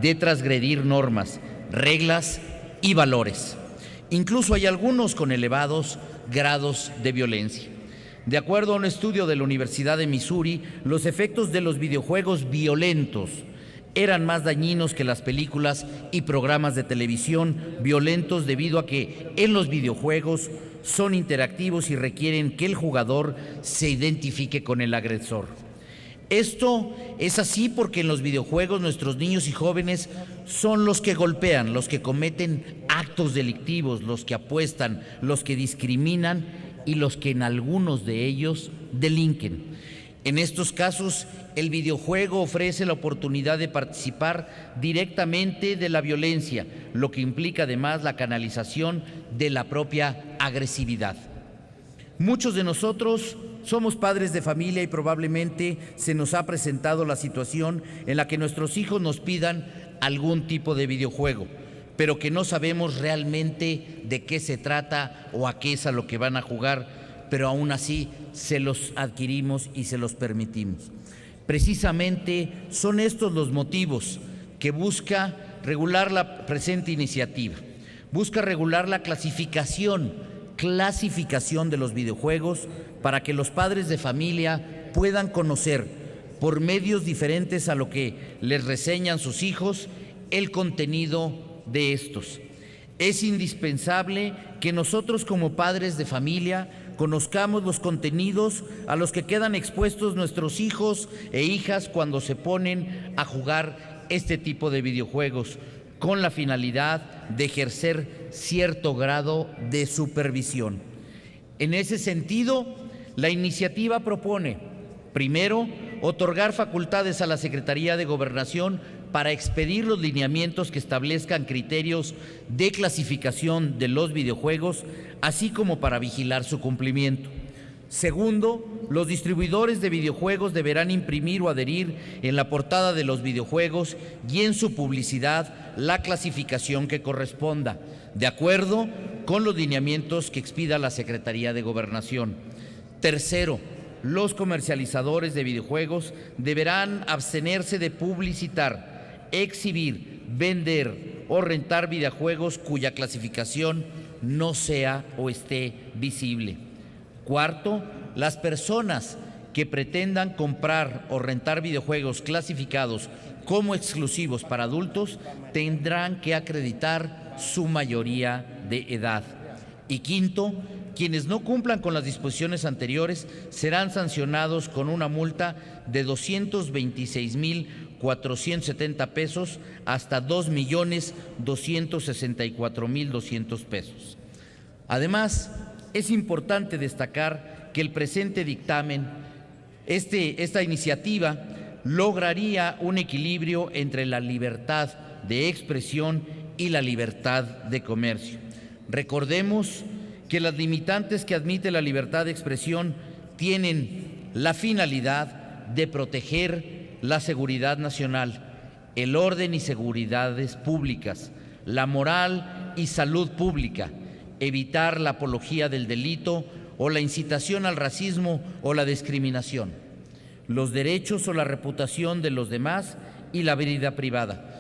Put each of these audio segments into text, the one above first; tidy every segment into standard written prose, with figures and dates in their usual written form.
de transgredir normas, reglas y valores. Incluso hay algunos con elevados grados de violencia. De acuerdo a un estudio de la Universidad de Missouri, los efectos de los videojuegos violentos eran más dañinos que las películas y programas de televisión violentos, debido a que en los videojuegos son interactivos y requieren que el jugador se identifique con el agresor. Esto es así porque en los videojuegos nuestros niños y jóvenes son los que golpean, los que cometen actos delictivos, los que apuestan, los que discriminan y los que en algunos de ellos delinquen. En estos casos, el videojuego ofrece la oportunidad de participar directamente de la violencia, lo que implica además la canalización de la propia agresividad. Muchos de nosotros somos padres de familia y probablemente se nos ha presentado la situación en la que nuestros hijos nos pidan algún tipo de videojuego, pero que no sabemos realmente de qué se trata o a qué es a lo que van a jugar, pero aún así se los adquirimos y se los permitimos. Precisamente son estos los motivos que busca regular la presente iniciativa. Busca regular la clasificación de los videojuegos para que los padres de familia puedan conocer por medios diferentes a lo que les reseñan sus hijos el contenido de estos. Es indispensable que nosotros como padres de familia conozcamos los contenidos a los que quedan expuestos nuestros hijos e hijas cuando se ponen a jugar este tipo de videojuegos, con la finalidad de ejercer cierto grado de supervisión. En ese sentido, la iniciativa propone, primero, otorgar facultades a la Secretaría de Gobernación para expedir los lineamientos que establezcan criterios de clasificación de los videojuegos, así como para vigilar su cumplimiento. Segundo, los distribuidores de videojuegos deberán imprimir o adherir en la portada de los videojuegos y en su publicidad la clasificación que corresponda, de acuerdo con los lineamientos que expida la Secretaría de Gobernación. Tercero, los comercializadores de videojuegos deberán abstenerse de publicitar, exhibir, vender o rentar videojuegos cuya clasificación no sea o esté visible. Cuarto, las personas que pretendan comprar o rentar videojuegos clasificados como exclusivos para adultos tendrán que acreditar su mayoría de edad. Y quinto, quienes no cumplan con las disposiciones anteriores serán sancionados con una multa de 226,470 pesos hasta 2,264,200 pesos. Además, es importante destacar que el presente dictamen, esta iniciativa, lograría un equilibrio entre la libertad de expresión y la libertad de comercio. Recordemos que las limitantes que admite la libertad de expresión tienen la finalidad de proteger la seguridad nacional, el orden y seguridades públicas, la moral y salud pública, evitar la apología del delito o la incitación al racismo o la discriminación, los derechos o la reputación de los demás y la vida privada.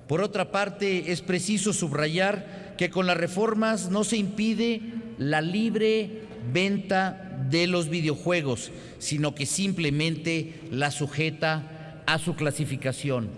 Por otra parte, es preciso subrayar que con las reformas no se impide la libre venta de los videojuegos, sino que simplemente la sujeta a su clasificación.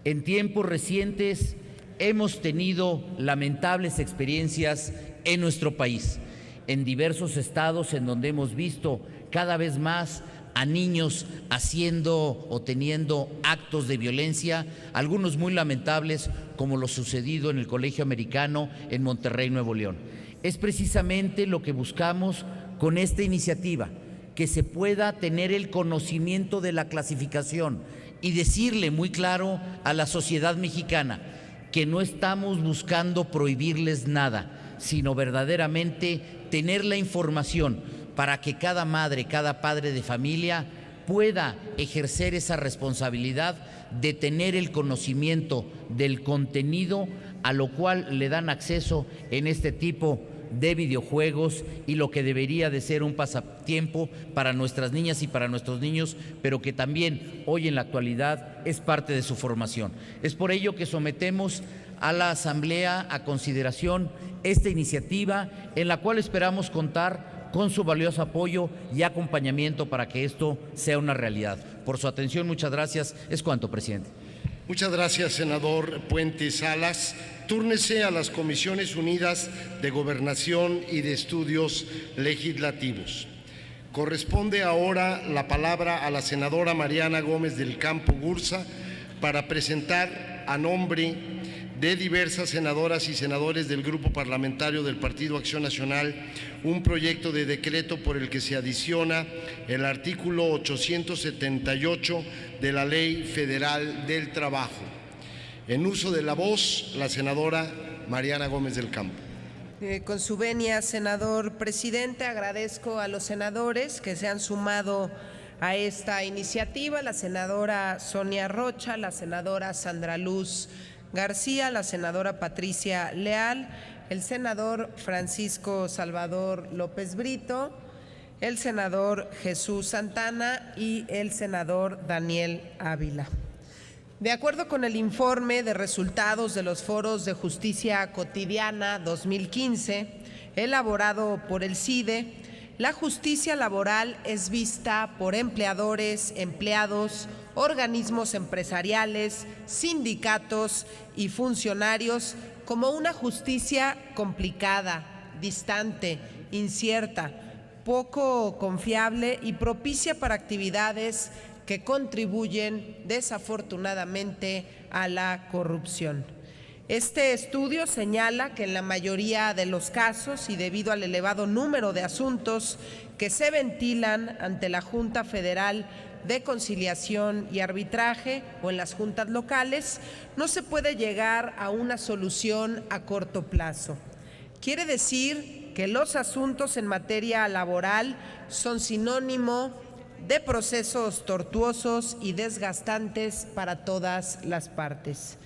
En tiempos recientes hemos tenido lamentables experiencias en nuestro país, en diversos estados en donde hemos visto cada vez más a niños haciendo o teniendo actos de violencia, algunos muy lamentables, como lo sucedido en el Colegio Americano en Monterrey, Nuevo León. Es precisamente lo que buscamos con esta iniciativa, que se pueda tener el conocimiento de la clasificación y decirle muy claro a la sociedad mexicana que no estamos buscando prohibirles nada, sino verdaderamente tener la información para que cada madre, cada padre de familia pueda ejercer esa responsabilidad de tener el conocimiento del contenido a lo cual le dan acceso en este tipo de videojuegos y lo que debería de ser un pasatiempo para nuestras niñas y para nuestros niños, pero que también hoy en la actualidad es parte de su formación. Es por ello que sometemos a la Asamblea a consideración esta iniciativa, en la cual esperamos contar con su valioso apoyo y acompañamiento para que esto sea una realidad. Por su atención, muchas gracias. Es cuanto, presidente. Muchas gracias, senador Puente Salas. Túrnese a las Comisiones Unidas de Gobernación y de Estudios Legislativos. Corresponde ahora la palabra a la senadora Mariana Gómez del Campo Gurza para presentar a nombre de diversas senadoras y senadores del Grupo Parlamentario del Partido Acción Nacional un proyecto de decreto por el que se adiciona el artículo 878 de la Ley Federal del Trabajo. En uso de la voz, la senadora Mariana Gómez del Campo. Con su venia, senador presidente, agradezco a los senadores que se han sumado a esta iniciativa, la senadora Sonia Rocha, la senadora Sandra Luz García, la senadora Patricia Leal, el senador Francisco Salvador López Brito, el senador Jesús Santana y el senador Daniel Ávila. De acuerdo con el informe de resultados de los foros de justicia cotidiana 2015, elaborado por el CIDE, la justicia laboral es vista por empleadores, empleados, organismos empresariales, sindicatos y funcionarios como una justicia complicada, distante, incierta, poco confiable y propicia para actividades que contribuyen desafortunadamente a la corrupción. Este estudio señala que en la mayoría de los casos y debido al elevado número de asuntos que se ventilan ante la Junta Federal de Conciliación y Arbitraje o en las juntas locales, no se puede llegar a una solución a corto plazo. Quiere decir que los asuntos en materia laboral son sinónimo de procesos tortuosos y desgastantes para todas las partes.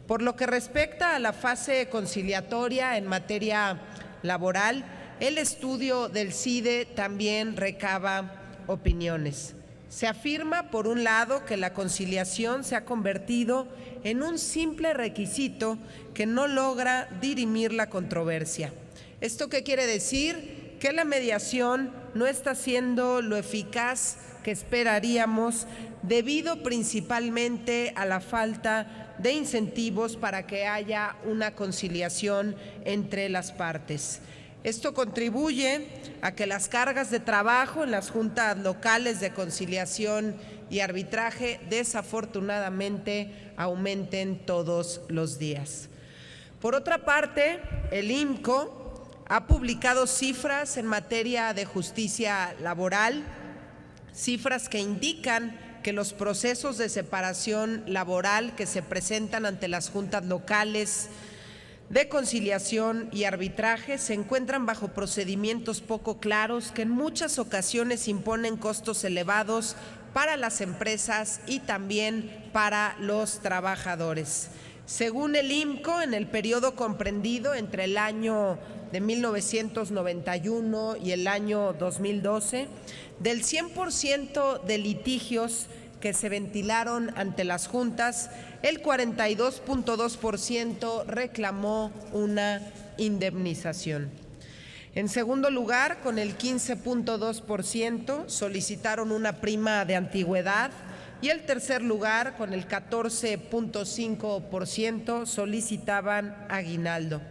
Por lo que respecta a la fase conciliatoria en materia laboral, el estudio del CIDE también recaba opiniones. Se afirma, por un lado, que la conciliación se ha convertido en un simple requisito que no logra dirimir la controversia. ¿Esto qué quiere decir? Que la mediación no está siendo lo eficaz que esperaríamos debido principalmente a la falta de incentivos para que haya una conciliación entre las partes. Esto contribuye a que las cargas de trabajo en las juntas locales de conciliación y arbitraje desafortunadamente aumenten todos los días. Por otra parte, el IMCO ha publicado cifras en materia de justicia laboral, cifras que indican que los procesos de separación laboral que se presentan ante las juntas locales de conciliación y arbitraje se encuentran bajo procedimientos poco claros que en muchas ocasiones imponen costos elevados para las empresas y también para los trabajadores. Según el IMCO, en el periodo comprendido entre el año de 1991 y el año 2012, del 100% de litigios que se ventilaron ante las juntas, el 42.2% reclamó una indemnización. En segundo lugar, con el 15.2% solicitaron una prima de antigüedad y el tercer lugar, con el 14.5%, solicitaban aguinaldo.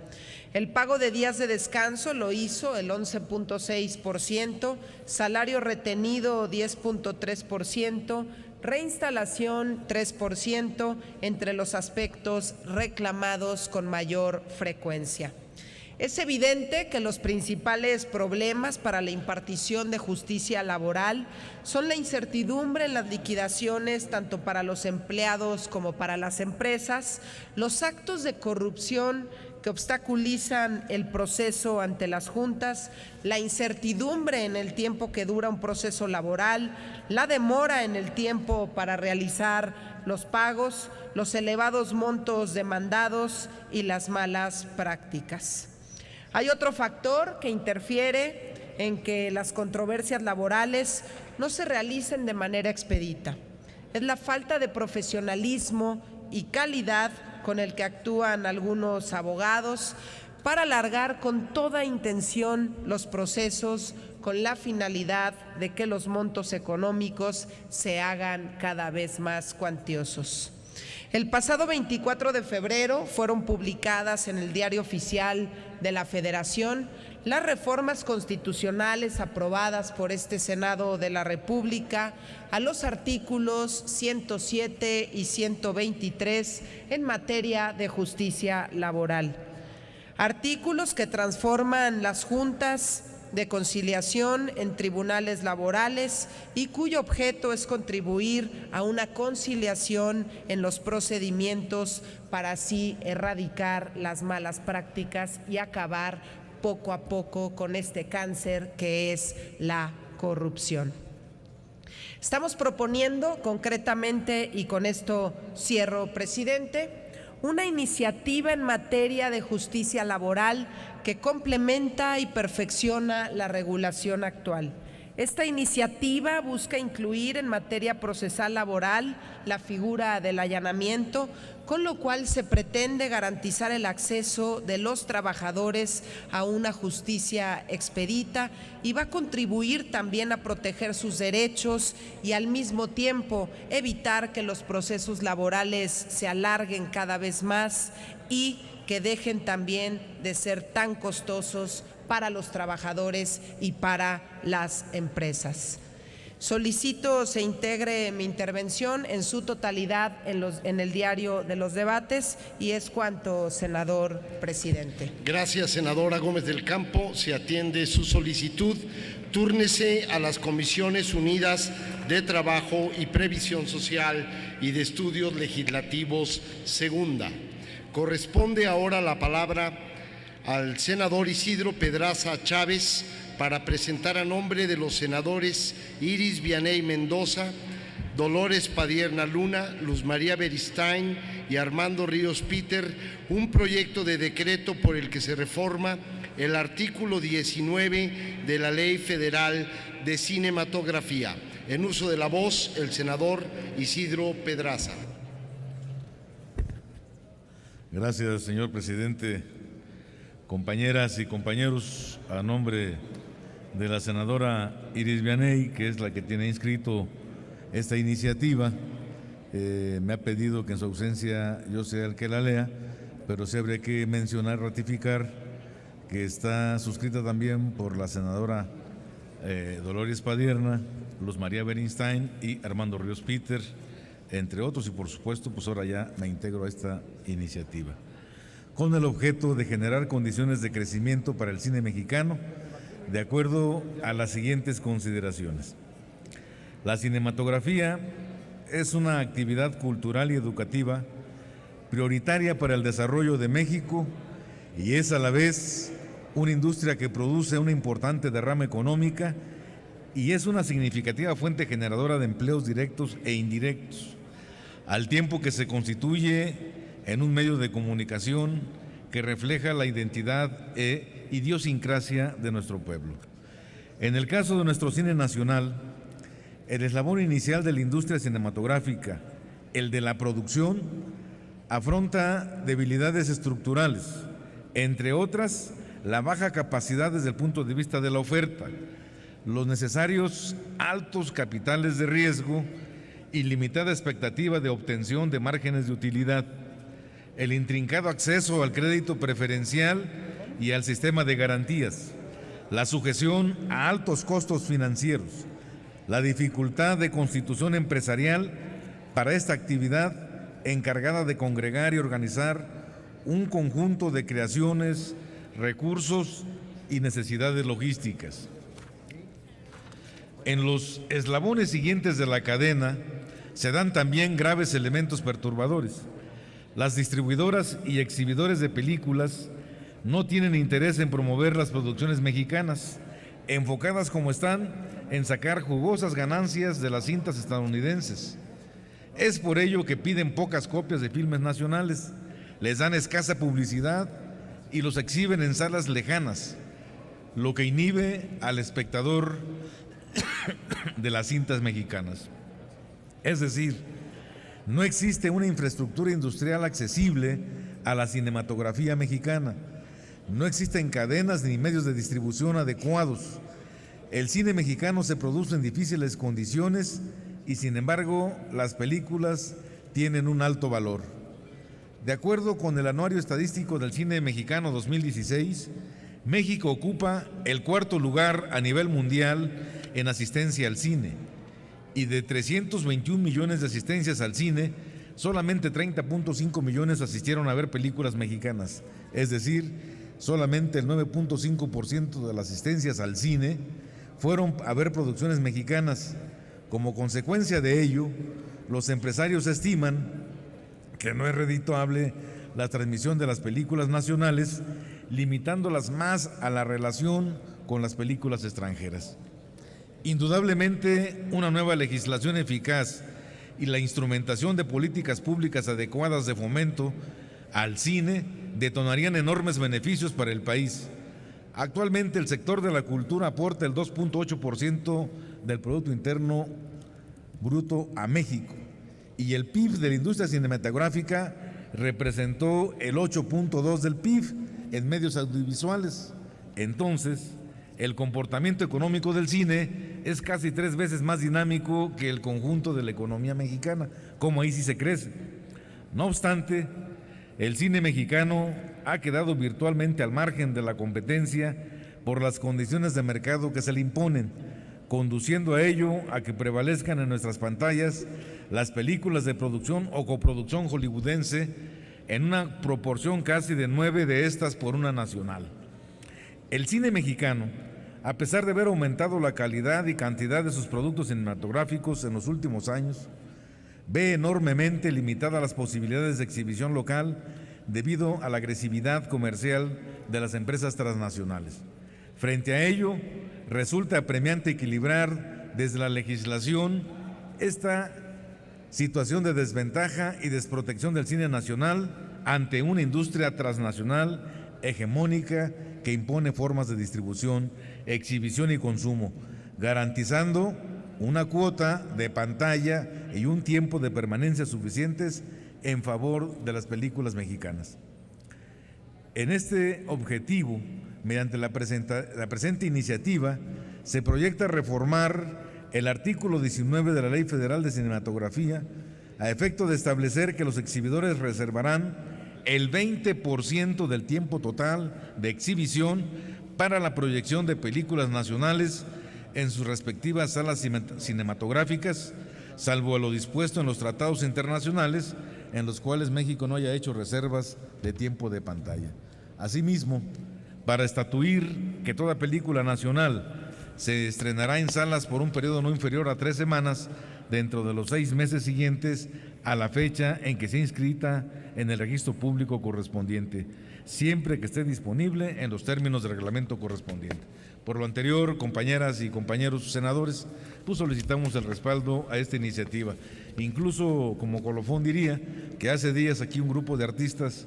El pago de días de descanso lo hizo el 11.6%, salario retenido 10.3%, reinstalación 3%, entre los aspectos reclamados con mayor frecuencia. Es evidente que los principales problemas para la impartición de justicia laboral son la incertidumbre en las liquidaciones tanto para los empleados como para las empresas, los actos de corrupción que obstaculizan el proceso ante las juntas, la incertidumbre en el tiempo que dura un proceso laboral, la demora en el tiempo para realizar los pagos, los elevados montos demandados y las malas prácticas. Hay otro factor que interfiere en que las controversias laborales no se realicen de manera expedita. Es la falta de profesionalismo y calidad con el que actúan algunos abogados para alargar con toda intención los procesos con la finalidad de que los montos económicos se hagan cada vez más cuantiosos. El pasado 24 de febrero fueron publicadas en el Diario Oficial de la Federación las reformas constitucionales aprobadas por este Senado de la República a los artículos 107 y 123 en materia de justicia laboral. Artículos que transforman las juntas de conciliación en tribunales laborales y cuyo objeto es contribuir a una conciliación en los procedimientos para así erradicar las malas prácticas y acabar poco a poco con este cáncer que es la corrupción. Estamos proponiendo concretamente, y con esto cierro, presidente, una iniciativa en materia de justicia laboral que complementa y perfecciona la regulación actual. Esta iniciativa busca incluir en materia procesal laboral la figura del allanamiento, con lo cual se pretende garantizar el acceso de los trabajadores a una justicia expedita y va a contribuir también a proteger sus derechos y al mismo tiempo evitar que los procesos laborales se alarguen cada vez más y que dejen también de ser tan costosos para los trabajadores y para las empresas. Solicito se integre mi intervención en su totalidad en el diario de los debates y es cuanto, senador presidente. Gracias, senadora Gómez del Campo. Se atiende su solicitud. Túrnese a las Comisiones Unidas de Trabajo y Previsión Social y de Estudios Legislativos segunda. Corresponde ahora la palabra al senador Isidro Pedraza Chávez para presentar a nombre de los senadores Iris Vianey Mendoza, Dolores Padierna Luna, Luz María Beristain y Armando Ríos Peter un proyecto de decreto por el que se reforma el artículo 19 de la Ley Federal de Cinematografía. En uso de la voz, el senador Isidro Pedraza. Gracias, señor presidente. Compañeras y compañeros, a nombre de la senadora Iris Vianey, que es la que tiene inscrito esta iniciativa, me ha pedido que en su ausencia yo sea el que la lea, pero sí habría que mencionar, ratificar, que está suscrita también por la senadora Dolores Padierna, Luz María Beristain y Armando Ríos Peter, entre otros, y por supuesto, pues ahora ya me integro a esta iniciativa, con el objeto de generar condiciones de crecimiento para el cine mexicano, de acuerdo a las siguientes consideraciones. La cinematografía es una actividad cultural y educativa prioritaria para el desarrollo de México y es a la vez una industria que produce una importante derrama económica y es una significativa fuente generadora de empleos directos e indirectos, al tiempo que se constituye en un medio de comunicación que refleja la identidad e idiosincrasia de nuestro pueblo. En el caso de nuestro cine nacional, el eslabón inicial de la industria cinematográfica, el de la producción, afronta debilidades estructurales, entre otras, la baja capacidad desde el punto de vista de la oferta, los necesarios altos capitales de riesgo y limitada expectativa de obtención de márgenes de utilidad, el intrincado acceso al crédito preferencial y al sistema de garantías, la sujeción a altos costos financieros, la dificultad de constitución empresarial para esta actividad encargada de congregar y organizar un conjunto de creaciones, recursos y necesidades logísticas. En los eslabones siguientes de la cadena se dan también graves elementos perturbadores. Las distribuidoras y exhibidores de películas no tienen interés en promover las producciones mexicanas, enfocadas como están en sacar jugosas ganancias de las cintas estadounidenses. Es por ello que piden pocas copias de filmes nacionales, les dan escasa publicidad, y los exhiben en salas lejanas, lo que inhibe al espectador de las cintas mexicanas. Es decir, no existe una infraestructura industrial accesible a la cinematografía mexicana. No existen cadenas ni medios de distribución adecuados. El cine mexicano se produce en difíciles condiciones y, sin embargo, las películas tienen un alto valor. De acuerdo con el Anuario Estadístico del Cine Mexicano 2016, México ocupa el cuarto lugar a nivel mundial en asistencia al cine, y de 321 millones de asistencias al cine, solamente 30.5 millones asistieron a ver películas mexicanas, es decir, solamente el 9.5% de las asistencias al cine fueron a ver producciones mexicanas. Como consecuencia de ello, los empresarios estiman que no es redituable la transmisión de las películas nacionales, limitándolas más a la relación con las películas extranjeras. Indudablemente, una nueva legislación eficaz y la instrumentación de políticas públicas adecuadas de fomento al cine detonarían enormes beneficios para el país. Actualmente, el sector de la cultura aporta el 2.8% del Producto Interno Bruto a México, y el PIB de la industria cinematográfica representó el 8.2% del PIB en medios audiovisuales. Entonces, el comportamiento económico del cine es casi 3 veces más dinámico que el conjunto de la economía mexicana, como ahí sí se crece. No obstante, el cine mexicano ha quedado virtualmente al margen de la competencia por las condiciones de mercado que se le imponen, conduciendo a ello a que prevalezcan en nuestras pantallas las películas de producción o coproducción hollywoodense en una proporción casi de 9 de estas por una nacional. El cine mexicano, a pesar de haber aumentado la calidad y cantidad de sus productos cinematográficos en los últimos años, ve enormemente limitadas las posibilidades de exhibición local debido a la agresividad comercial de las empresas transnacionales. Frente a ello, resulta apremiante equilibrar desde la legislación esta situación de desventaja y desprotección del cine nacional ante una industria transnacional hegemónica que impone formas de distribución, exhibición y consumo, garantizando una cuota de pantalla y un tiempo de permanencia suficientes en favor de las películas mexicanas. En este objetivo, mediante la presente iniciativa, se proyecta reformar el artículo 19 de la Ley Federal de Cinematografía a efecto de establecer que los exhibidores reservarán el 20% del tiempo total de exhibición para la proyección de películas nacionales en sus respectivas salas cinematográficas, salvo a lo dispuesto en los tratados internacionales en los cuales México no haya hecho reservas de tiempo de pantalla. Asimismo, para estatuir que toda película nacional se estrenará en salas por un periodo no inferior a 3 semanas dentro de los 6 meses siguientes a la fecha en que sea inscrita en el registro público correspondiente, siempre que esté disponible en los términos del reglamento correspondiente. Por lo anterior, compañeras y compañeros senadores, pues solicitamos el respaldo a esta iniciativa. Incluso, como colofón diría, que hace días aquí un grupo de artistas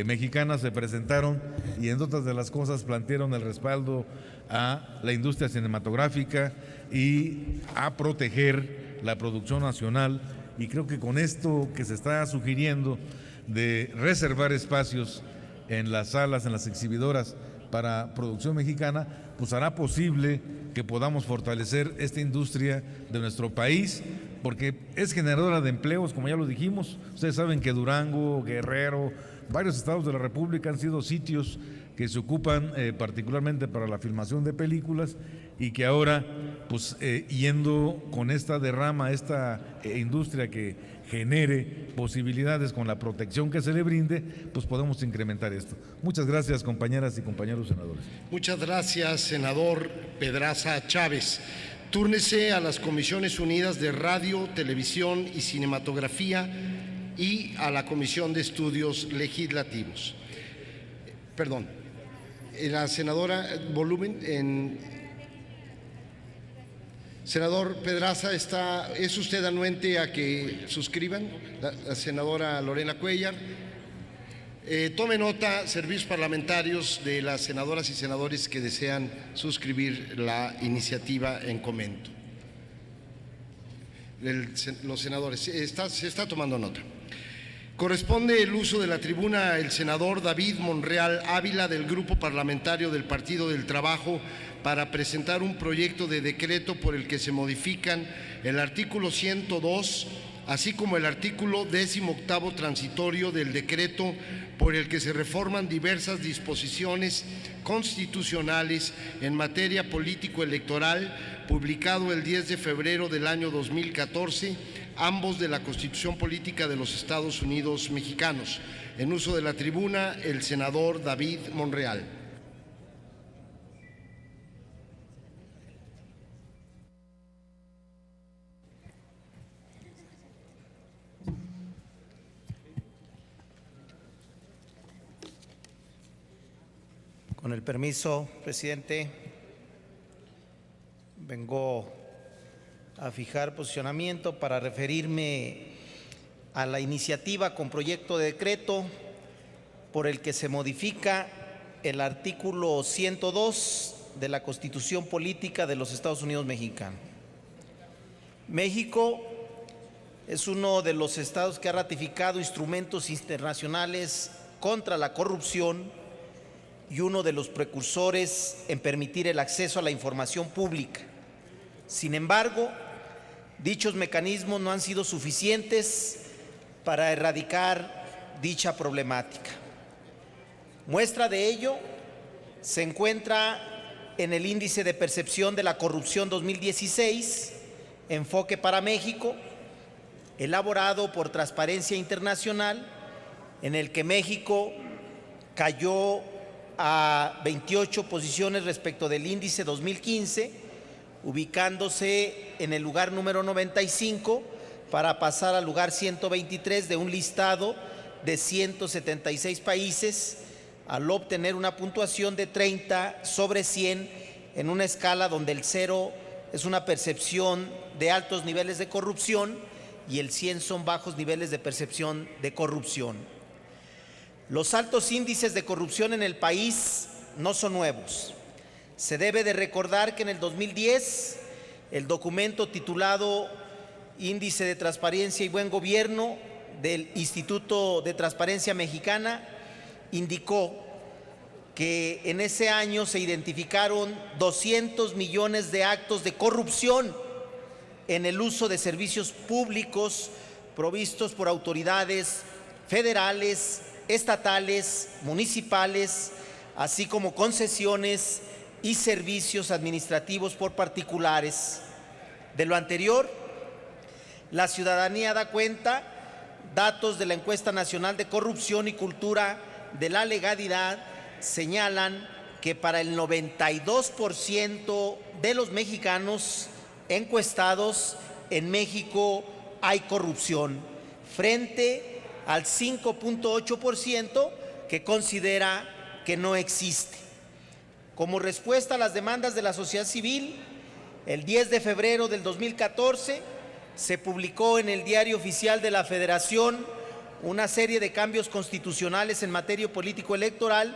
mexicanas se presentaron y en otras de las cosas plantearon el respaldo a la industria cinematográfica y a proteger la producción nacional, y creo que con esto que se está sugiriendo de reservar espacios en las salas, en las exhibidoras para producción mexicana, pues hará posible que podamos fortalecer esta industria de nuestro país, porque es generadora de empleos, como ya lo dijimos. Ustedes saben que Durango, Guerrero, varios estados de la República han sido sitios que se ocupan particularmente para la filmación de películas, y que ahora, pues yendo con esta derrama, esta industria que genere posibilidades con la protección que se le brinde, pues podemos incrementar esto. Muchas gracias, compañeras y compañeros senadores. Muchas gracias, senador Pedraza Chávez. Túrnese a las Comisiones Unidas de Radio, Televisión y Cinematografía y a la Comisión de Estudios Legislativos. Perdón, la senadora Senador Pedraza, ¿es usted anuente a que suscriban? La senadora Lorena Cuellar. Tome nota, servicios parlamentarios, de las senadoras y senadores que desean suscribir la iniciativa en comento. Los senadores, se está tomando nota. Corresponde el uso de la tribuna el senador David Monreal Ávila, del Grupo Parlamentario del Partido del Trabajo, para presentar un proyecto de decreto por el que se modifican el artículo 102, así como el artículo 18º transitorio del decreto por el que se reforman diversas disposiciones constitucionales en materia político-electoral, publicado el 10 de febrero del año 2014, ambos de la Constitución Política de los Estados Unidos Mexicanos. En uso de la tribuna, el senador David Monreal. Con el permiso, presidente, vengo a fijar posicionamiento para referirme a la iniciativa con proyecto de decreto por el que se modifica el artículo 102 de la Constitución Política de los Estados Unidos Mexicanos. México es uno de los estados que ha ratificado instrumentos internacionales contra la corrupción y uno de los precursores en permitir el acceso a la información pública. Sin embargo, dichos mecanismos no han sido suficientes para erradicar dicha problemática. Muestra de ello se encuentra en el Índice de Percepción de la Corrupción 2016, Enfoque para México, elaborado por Transparencia Internacional, en el que México cayó a 28 posiciones respecto del índice 2015, ubicándose en el lugar número 95 para pasar al lugar 123 de un listado de 176 países, al obtener una puntuación de 30 sobre 100 en una escala donde el 0 es una percepción de altos niveles de corrupción y el 100 son bajos niveles de percepción de corrupción. Los altos índices de corrupción en el país no son nuevos. Se debe de recordar que en el 2010 el documento titulado Índice de Transparencia y Buen Gobierno del Instituto de Transparencia Mexicana indicó que en ese año se identificaron 200 millones de actos de corrupción en el uso de servicios públicos provistos por autoridades federales, estatales, municipales, así como concesiones y servicios administrativos por particulares. De lo anterior, la ciudadanía da cuenta. Datos de la Encuesta Nacional de Corrupción y Cultura de la Legalidad señalan que para el 92% de los mexicanos encuestados en México hay corrupción, frente al 5.8% que considera que no existe. Como respuesta a las demandas de la sociedad civil, el 10 de febrero del 2014 se publicó en el Diario Oficial de la Federación una serie de cambios constitucionales en materia político-electoral,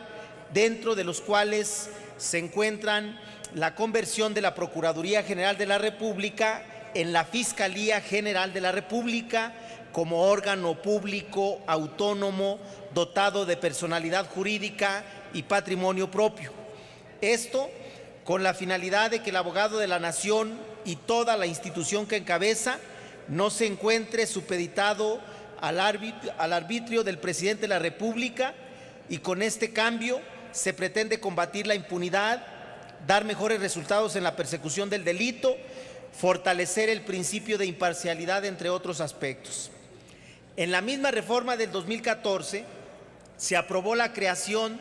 dentro de los cuales se encuentran la conversión de la Procuraduría General de la República en la Fiscalía General de la República como órgano público autónomo dotado de personalidad jurídica y patrimonio propio. Esto con la finalidad de que el abogado de la nación y toda la institución que encabeza no se encuentre supeditado al arbitrio del presidente de la República, y con este cambio se pretende combatir la impunidad, dar mejores resultados en la persecución del delito, fortalecer el principio de imparcialidad, entre otros aspectos. En la misma reforma del 2014 se aprobó la creación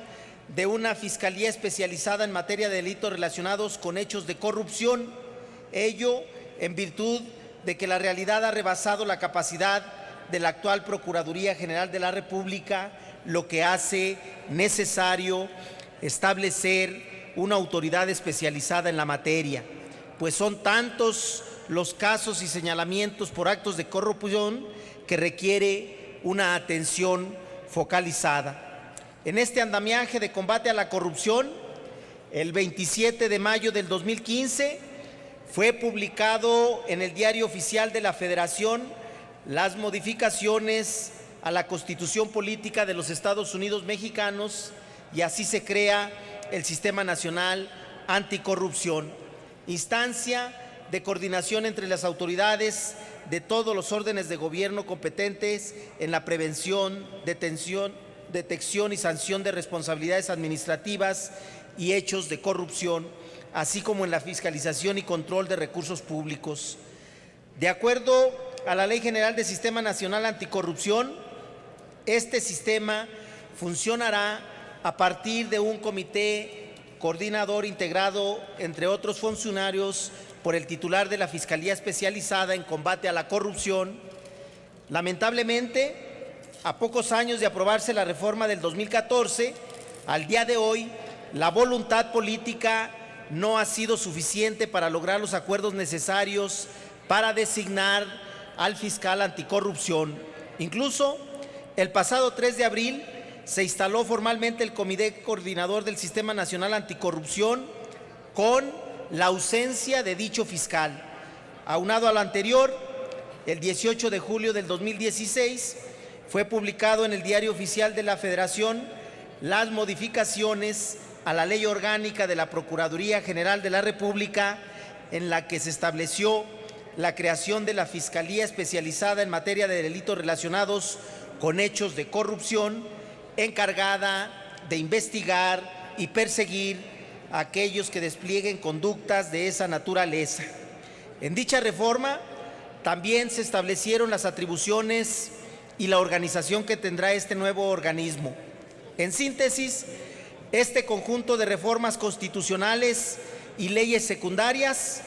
de una fiscalía especializada en materia de delitos relacionados con hechos de corrupción, ello en virtud de que la realidad ha rebasado la capacidad de la actual Procuraduría General de la República, lo que hace necesario establecer una autoridad especializada en la materia, pues son tantos los casos y señalamientos por actos de corrupción que requiere una atención focalizada. En este andamiaje de combate a la corrupción, el 27 de mayo del 2015 fue publicado en el Diario Oficial de la Federación las modificaciones a la Constitución Política de los Estados Unidos Mexicanos, y así se crea el Sistema Nacional Anticorrupción, instancia de coordinación entre las autoridades de todos los órdenes de gobierno competentes en la prevención, detección y sanción de responsabilidades administrativas y hechos de corrupción, así como en la fiscalización y control de recursos públicos. De acuerdo a la Ley General del Sistema Nacional Anticorrupción, este sistema funcionará a partir de un comité coordinador integrado, entre otros funcionarios, por el titular de la Fiscalía Especializada en Combate a la Corrupción. Lamentablemente, a pocos años de aprobarse la reforma del 2014, al día de hoy, la voluntad política no ha sido suficiente para lograr los acuerdos necesarios para designar al fiscal anticorrupción. Incluso, el pasado 3 de abril se instaló formalmente el Comité Coordinador del Sistema Nacional Anticorrupción con la ausencia de dicho fiscal. Aunado a lo anterior, el 18 de julio del 2016 fue publicado en el Diario Oficial de la Federación las modificaciones a la Ley Orgánica de la Procuraduría General de la República, en la que se estableció la creación de la Fiscalía Especializada en materia de delitos relacionados con hechos de corrupción, encargada de investigar y perseguir a aquellos que desplieguen conductas de esa naturaleza. En dicha reforma también se establecieron las atribuciones y la organización que tendrá este nuevo organismo. En síntesis, este conjunto de reformas constitucionales y leyes secundarias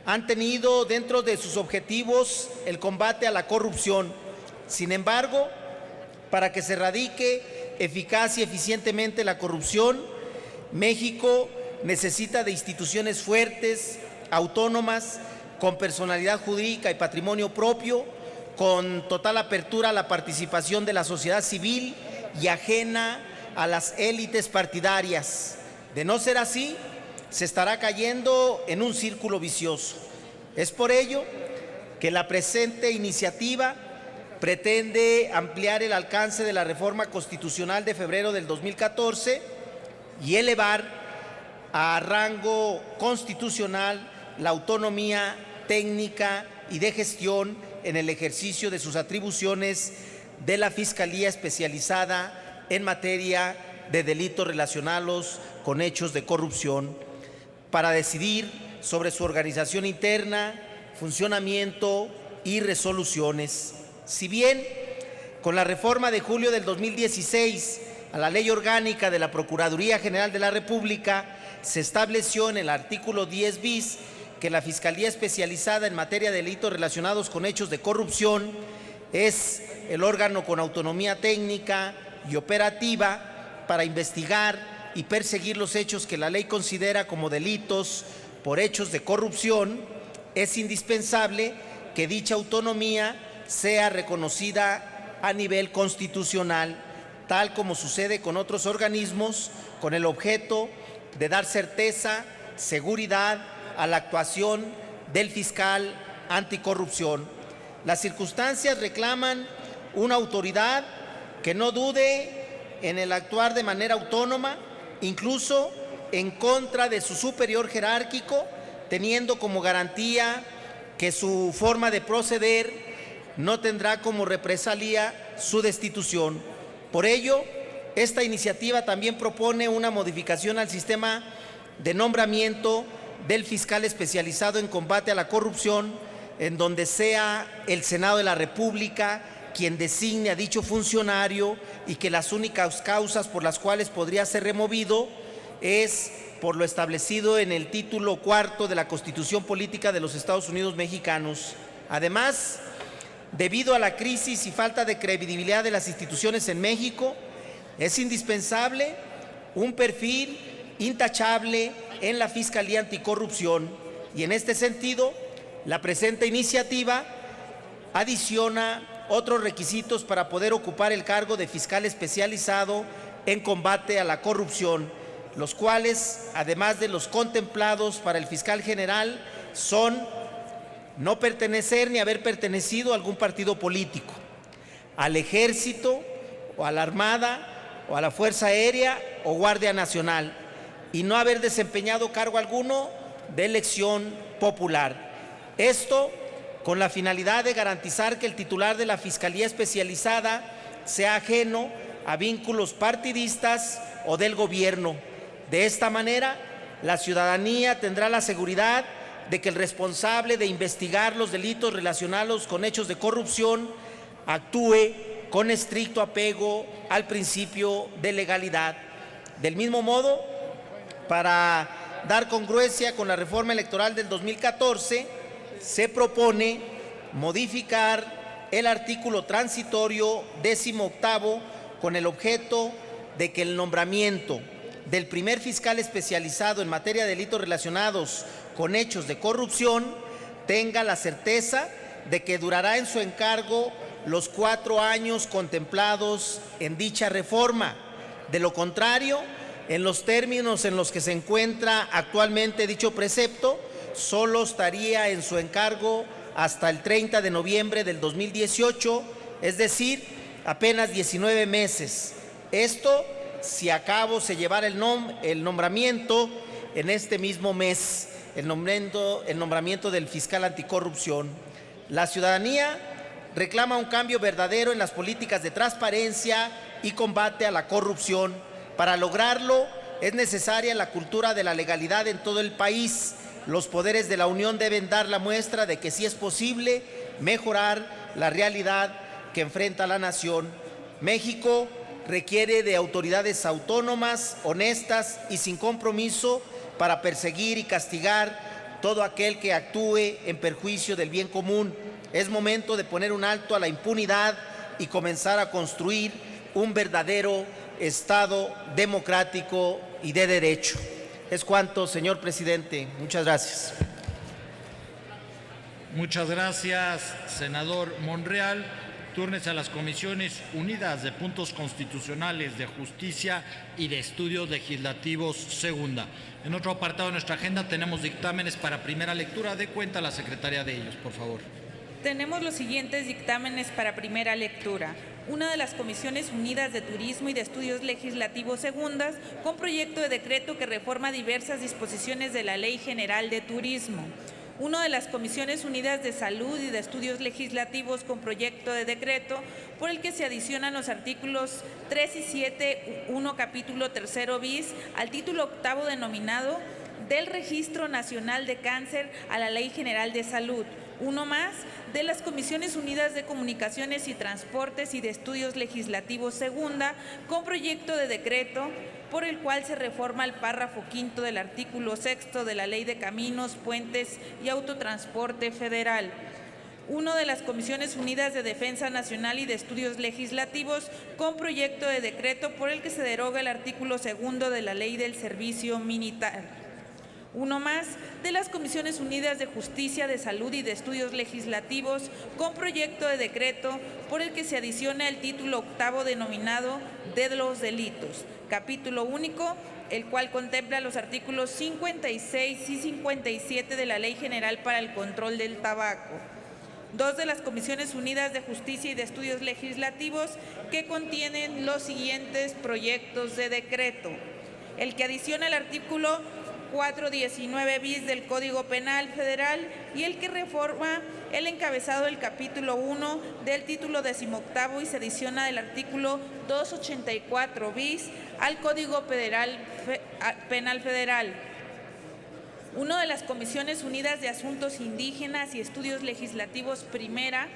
han tenido dentro de sus objetivos el combate a la corrupción. Sin embargo, para que se erradique eficaz y eficientemente la corrupción, México necesita de instituciones fuertes, autónomas, con personalidad jurídica y patrimonio propio, con total apertura a la participación de la sociedad civil y ajena a las élites partidarias. De no ser así, se estará cayendo en un círculo vicioso. Es por ello que la presente iniciativa pretende ampliar el alcance de la reforma constitucional de febrero del 2014 y elevar a rango constitucional la autonomía técnica y de gestión en el ejercicio de sus atribuciones de la Fiscalía Especializada en materia de delitos relacionados con hechos de corrupción, para decidir sobre su organización interna, funcionamiento y resoluciones. Si bien con la reforma de julio del 2016 a la Ley Orgánica de la Procuraduría General de la República se estableció en el artículo 10 bis que la Fiscalía Especializada en materia de delitos relacionados con hechos de corrupción es el órgano con autonomía técnica y operativa para investigar y perseguir los hechos que la ley considera como delitos por hechos de corrupción, es indispensable que dicha autonomía sea reconocida a nivel constitucional, tal como sucede con otros organismos, con el objeto de dar certeza, seguridad a la actuación del fiscal anticorrupción. Las circunstancias reclaman una autoridad que no dude en el actuar de manera autónoma, incluso en contra de su superior jerárquico, teniendo como garantía que su forma de proceder no tendrá como represalia su destitución. Por ello, esta iniciativa también propone una modificación al sistema de nombramiento del fiscal especializado en combate a la corrupción, en donde sea el Senado de la República quien designe a dicho funcionario y que las únicas causas por las cuales podría ser removido es por lo establecido en el título cuarto de la Constitución Política de los Estados Unidos Mexicanos. Además, debido a la crisis y falta de credibilidad de las instituciones en México, es indispensable un perfil intachable en la Fiscalía Anticorrupción, y en este sentido, la presente iniciativa adiciona otros requisitos para poder ocupar el cargo de fiscal especializado en combate a la corrupción, los cuales, además de los contemplados para el fiscal general, son no pertenecer ni haber pertenecido a algún partido político, al Ejército o a la Armada o a la Fuerza Aérea o Guardia Nacional, y no haber desempeñado cargo alguno de elección popular. Esto con la finalidad de garantizar que el titular de la Fiscalía Especializada sea ajeno a vínculos partidistas o del gobierno. De esta manera, la ciudadanía tendrá la seguridad de que el responsable de investigar los delitos relacionados con hechos de corrupción actúe con estricto apego al principio de legalidad. Del mismo modo, para dar congruencia con la reforma electoral del 2014, se propone modificar el artículo transitorio 18º con el objeto de que el nombramiento del primer fiscal especializado en materia de delitos relacionados con hechos de corrupción tenga la certeza de que durará en su encargo los 4 años contemplados en dicha reforma. De lo contrario, en los términos en los que se encuentra actualmente dicho precepto, solo estaría en su encargo hasta el 30 de noviembre del 2018, es decir, apenas 19 meses. Esto si a cabo se llevara el nombramiento en este mismo mes, el nombramiento del fiscal anticorrupción. La ciudadanía reclama un cambio verdadero en las políticas de transparencia y combate a la corrupción. Para lograrlo es necesaria la cultura de la legalidad en todo el país. Los poderes de la Unión deben dar la muestra de que sí es posible mejorar la realidad que enfrenta la nación. México requiere de autoridades autónomas, honestas y sin compromiso para perseguir y castigar todo aquel que actúe en perjuicio del bien común. Es momento de poner un alto a la impunidad y comenzar a construir un verdadero Estado democrático y de derecho. Es cuanto, señor presidente. Muchas gracias. Muchas gracias, senador Monreal. Túrnese a las Comisiones Unidas de Puntos Constitucionales, de Justicia y de Estudios Legislativos segunda. En otro apartado de nuestra agenda tenemos dictámenes para primera lectura. Dé cuenta a la secretaria de ellos, por favor. Tenemos los siguientes dictámenes para primera lectura. Una de las Comisiones Unidas de Turismo y de Estudios Legislativos segundas, con proyecto de decreto que reforma diversas disposiciones de la Ley General de Turismo. Uno de las Comisiones Unidas de Salud y de Estudios Legislativos con proyecto de decreto por el que se adicionan los artículos 3 y 7, 1 capítulo 3 bis al título 8 denominado del Registro Nacional de Cáncer a la Ley General de Salud. Uno más de las Comisiones Unidas de Comunicaciones y Transportes y de Estudios Legislativos segunda con proyecto de decreto por el cual se reforma el párrafo 5 del artículo 6 de la Ley de Caminos, Puentes y Autotransporte Federal. Uno de las Comisiones Unidas de Defensa Nacional y de Estudios Legislativos con proyecto de decreto por el que se deroga el artículo 2 de la Ley del Servicio Militar. Uno más de las Comisiones Unidas de Justicia, de Salud y de Estudios Legislativos con proyecto de decreto por el que se adiciona el título 8 denominado de los delitos, capítulo único, el cual contempla los artículos 56 y 57 de la Ley General para el Control del Tabaco. Dos de las Comisiones Unidas de Justicia y de Estudios Legislativos que contienen los siguientes proyectos de decreto. El que adiciona el artículo 419 bis del Código Penal Federal y el que reforma el encabezado del capítulo 1 del título 18º y se adiciona del artículo 284 bis al Código Penal Federal. Uno de las Comisiones Unidas de Asuntos Indígenas y Estudios Legislativos primera,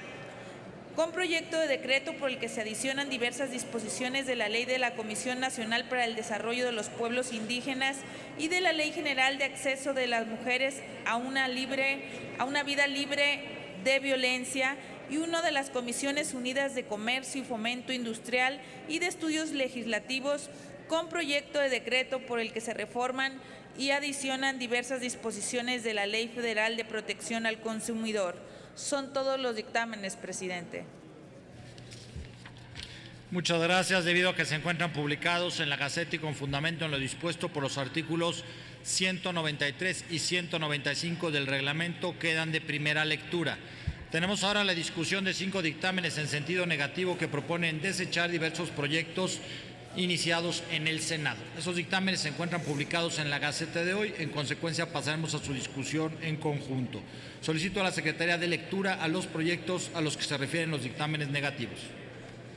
con proyecto de decreto por el que se adicionan diversas disposiciones de la Ley de la Comisión Nacional para el Desarrollo de los Pueblos Indígenas y de la Ley General de Acceso de las Mujeres a una vida libre de violencia, y uno de las Comisiones Unidas de Comercio y Fomento Industrial y de Estudios Legislativos con proyecto de decreto por el que se reforman y adicionan diversas disposiciones de la Ley Federal de Protección al Consumidor. Son todos los dictámenes, presidente. Muchas gracias. Debido a que se encuentran publicados en la Gaceta y con fundamento en lo dispuesto por los artículos 193 y 195 del reglamento, quedan de primera lectura. Tenemos ahora la discusión de 5 dictámenes en sentido negativo que proponen desechar diversos proyectos iniciados en el Senado. Esos dictámenes se encuentran publicados en la Gaceta de hoy. En consecuencia, pasaremos a su discusión en conjunto. Solicito a la Secretaría de lectura a los proyectos a los que se refieren los dictámenes negativos.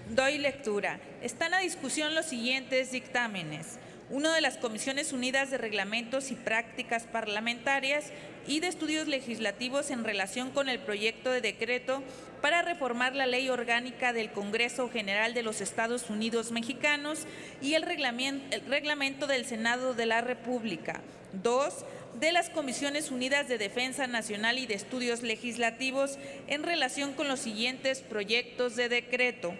Doy lectura. Están a discusión los siguientes dictámenes. Uno de las Comisiones Unidas de Reglamentos y Prácticas Parlamentarias y de Estudios Legislativos en relación con el proyecto de decreto para reformar la Ley Orgánica del Congreso General de los Estados Unidos Mexicanos y el reglamento del Senado de la República. 2. De las Comisiones Unidas de Defensa Nacional y de Estudios Legislativos en relación con los siguientes proyectos de decreto.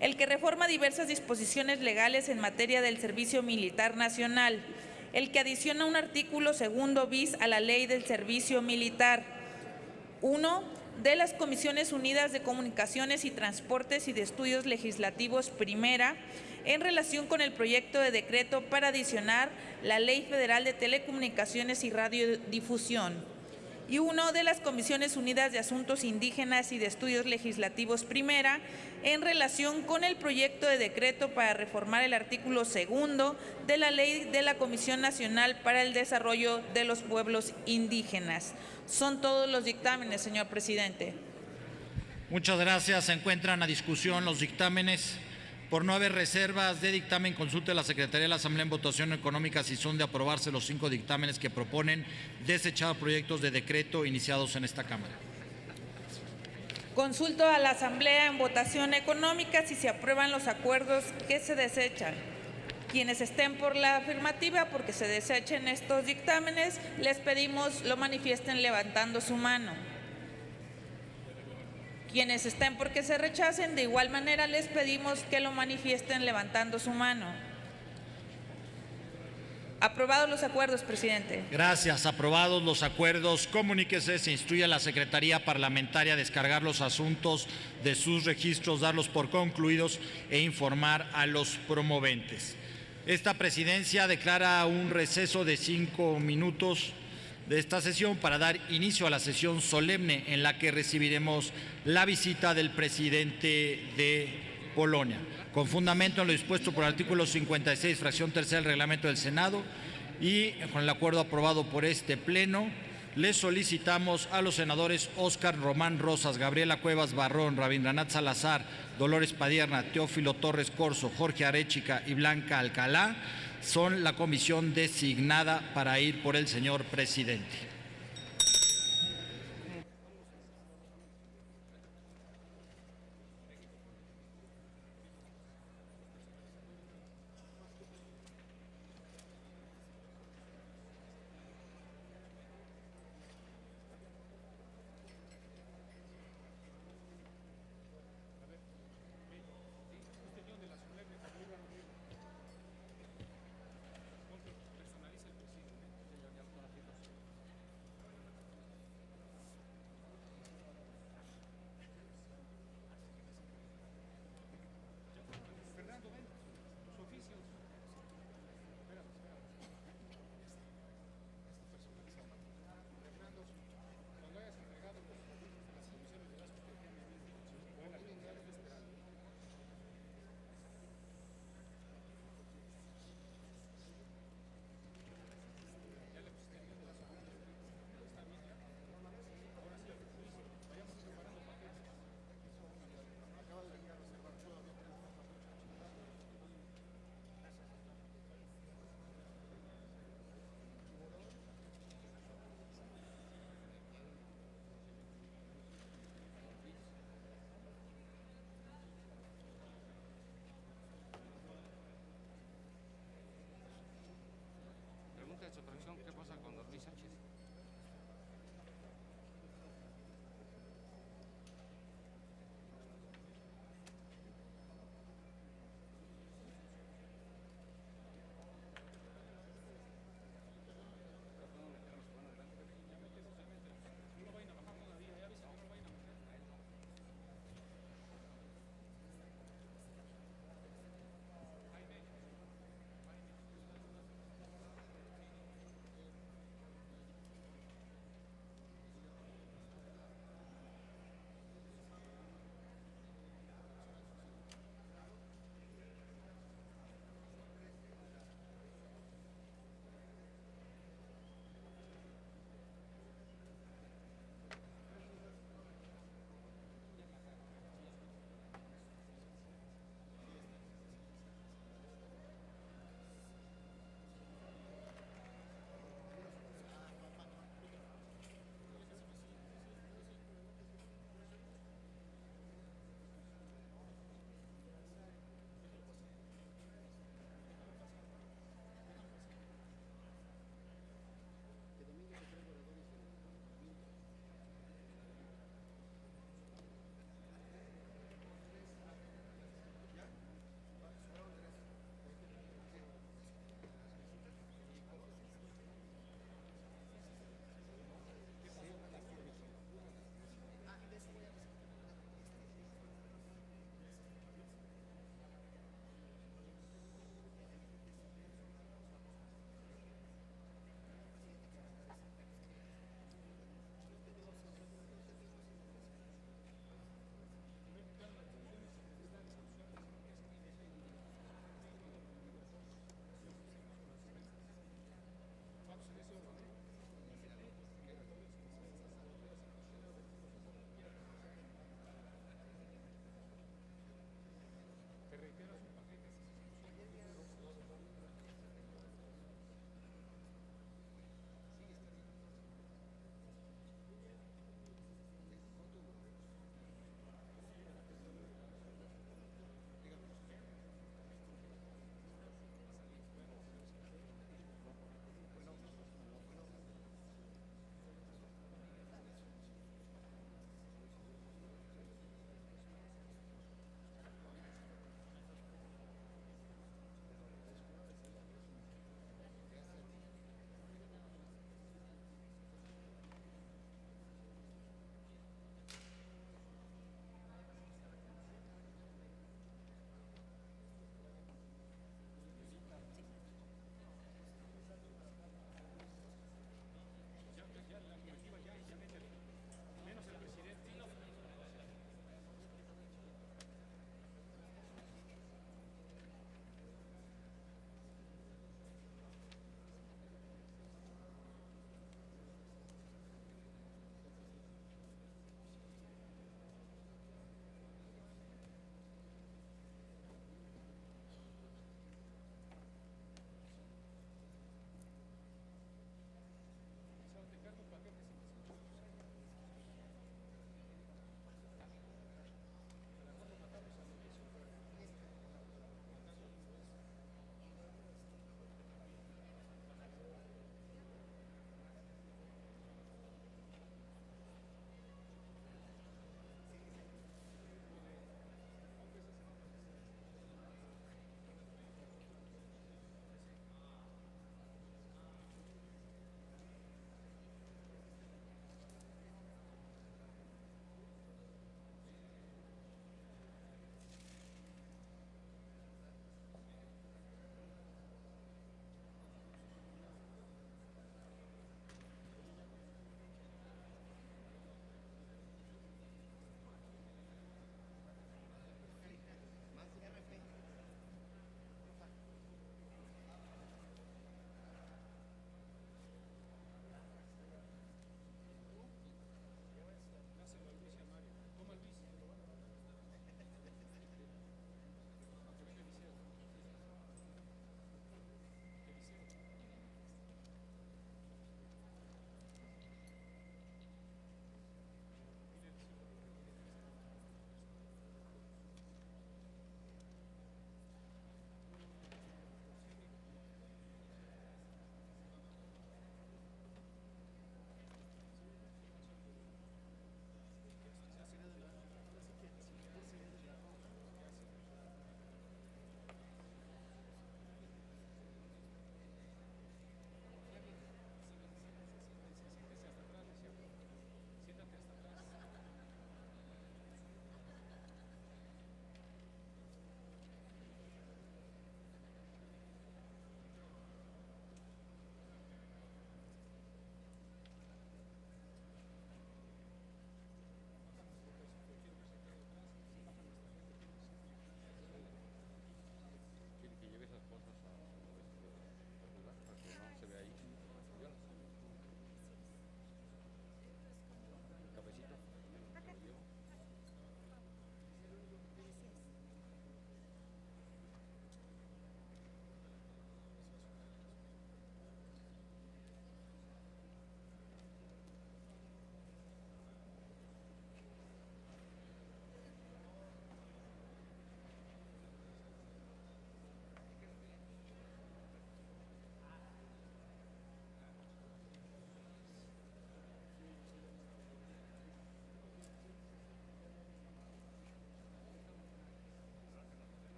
El que reforma diversas disposiciones legales en materia del Servicio Militar Nacional, el que adiciona un artículo 2 bis a la Ley del Servicio Militar. 1. De las Comisiones Unidas de Comunicaciones y Transportes y de Estudios Legislativos primera, en relación con el proyecto de decreto para adicionar la Ley Federal de Telecomunicaciones y Radiodifusión. Y 1 de las Comisiones Unidas de Asuntos Indígenas y de Estudios Legislativos primera, en relación con el proyecto de decreto para reformar el artículo 2 de la Ley de la Comisión Nacional para el Desarrollo de los Pueblos Indígenas. Son todos los dictámenes, señor presidente. Muchas gracias. Se encuentran a discusión los dictámenes. Por no haber reservas de dictamen, consulte a la Secretaría de la Asamblea en votación económica si son de aprobarse los 5 dictámenes que proponen desechar proyectos de decreto iniciados en esta Cámara. Consulto a la Asamblea en votación económica si se aprueban los acuerdos que se desechan. Quienes estén por la afirmativa porque se desechen estos dictámenes, les pedimos lo manifiesten levantando su mano. Quienes estén porque se rechacen, de igual manera les pedimos que lo manifiesten levantando su mano. Aprobados los acuerdos, presidente. Gracias. Aprobados los acuerdos, comuníquese, se instruye a la Secretaría Parlamentaria a descargar los asuntos de sus registros, darlos por concluidos e informar a los promoventes. Esta presidencia declara un receso de 5 minutos de esta sesión para dar inicio a la sesión solemne en la que recibiremos la visita del presidente de Polonia. Con fundamento en lo dispuesto por el artículo 56, fracción tercera del reglamento del Senado y con el acuerdo aprobado por este Pleno, le solicitamos a los senadores Óscar Román Rosas, Gabriela Cuevas Barrón, Rabindranath Salazar, Dolores Padierna, Teófilo Torres Corzo, Jorge Arechiga y Blanca Alcalá, son la comisión designada para ir por el señor presidente.